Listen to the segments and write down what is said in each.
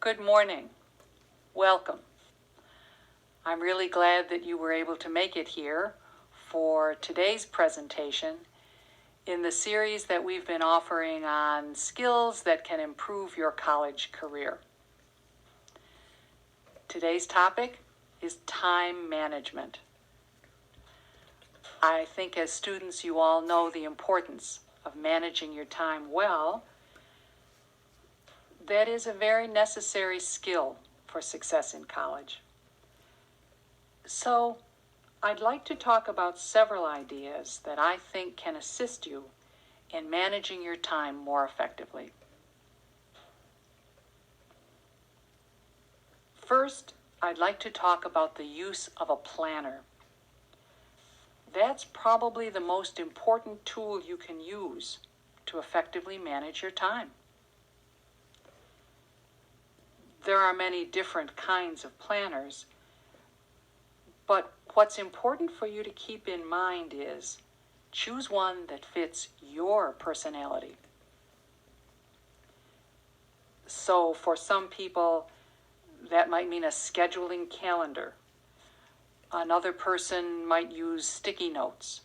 Good morning. Welcome. I'm really glad that you were able to make it here for today's presentation in the series that we've been offering on skills that can improve your college career. Today's topic is time management. I think as students you all know the importance of managing your time well. That is a very necessary skill for success in college. So, I'd like to talk about several ideas that I think can assist you in managing your time more effectively. First, I'd like to talk about the use of a planner. That's probably the most important tool you can use to effectively manage your time. There are many different kinds of planners, but what's important for you to keep in mind is choose one that fits your personality. So for some people, that might mean a scheduling calendar. Another person might use sticky notes.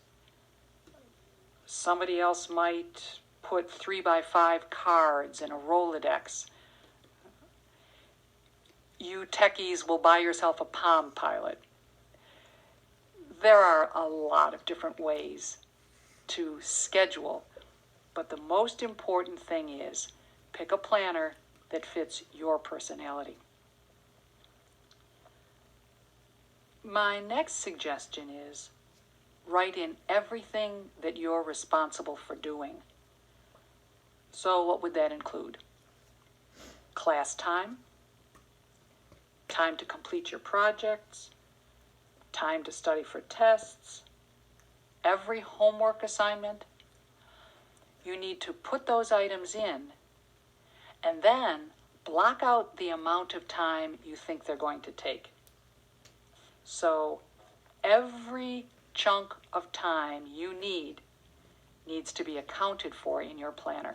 Somebody else might put 3x5 cards in a Rolodex. You techies will buy yourself a Palm Pilot. There are a lot of different ways to schedule, but the most important thing is pick a planner that fits your personality. My next suggestion is write in everything that you're responsible for doing. So what would that include? Class time, time to complete your projects, time to study for tests, every homework assignment. You need to put those items in and then block out the amount of time you think they're going to take. So every chunk of time you needs to be accounted for in your planner.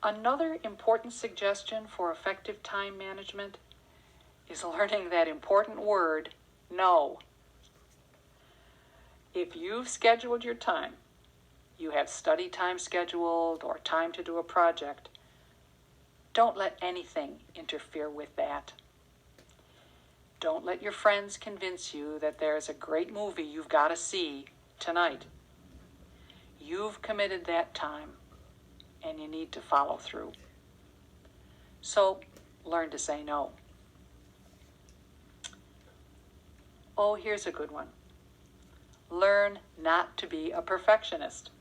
Another important suggestion for effective time management is learning that important word, no. If you've scheduled your time, you have study time scheduled or time to do a project, don't let anything interfere with that. Don't let your friends convince you that there's a great movie you've got to see tonight. You've committed that time, and you need to follow through. So, learn to say no. Oh, here's a good one. Learn not to be a perfectionist.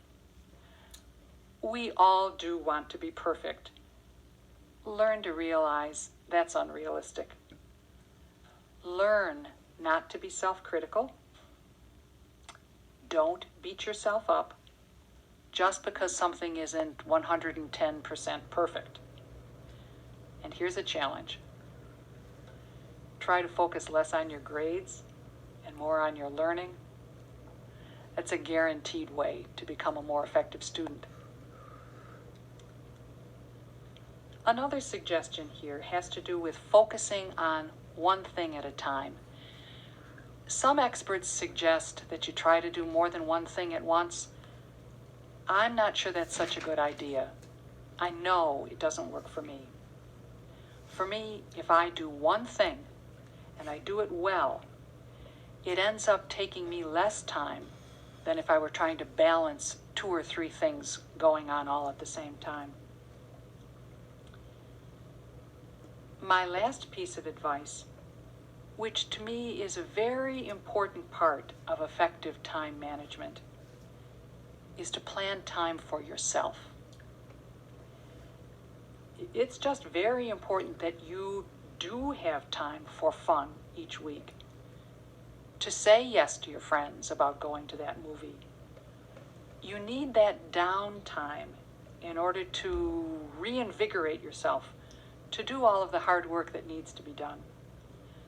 We all do want to be perfect. Learn to realize that's unrealistic. Learn not to be self-critical. Don't beat yourself up just because something isn't 110% perfect. And here's a challenge. Try to focus less on your grades and more on your learning. That's a guaranteed way to become a more effective student. Another suggestion here has to do with focusing on one thing at a time. Some experts suggest that you try to do more than one thing at once. I'm not sure that's such a good idea. I know it doesn't work for me. For me, if I do one thing and I do it well, it ends up taking me less time than if I were trying to balance 2 or 3 things going on all at the same time. My last piece of advice, which to me is a very important part of effective time management, is to plan time for yourself. It's just very important that you do have time for fun each week. To say yes to your friends about going to that movie. You need that downtime in order to reinvigorate yourself to do all of the hard work that needs to be done.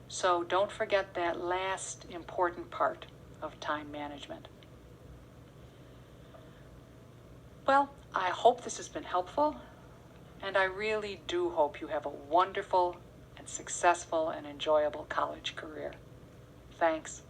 So don't forget that last important part of time management. Well, I hope this has been helpful. And I really do hope you have a wonderful and successful and enjoyable college career. Thanks.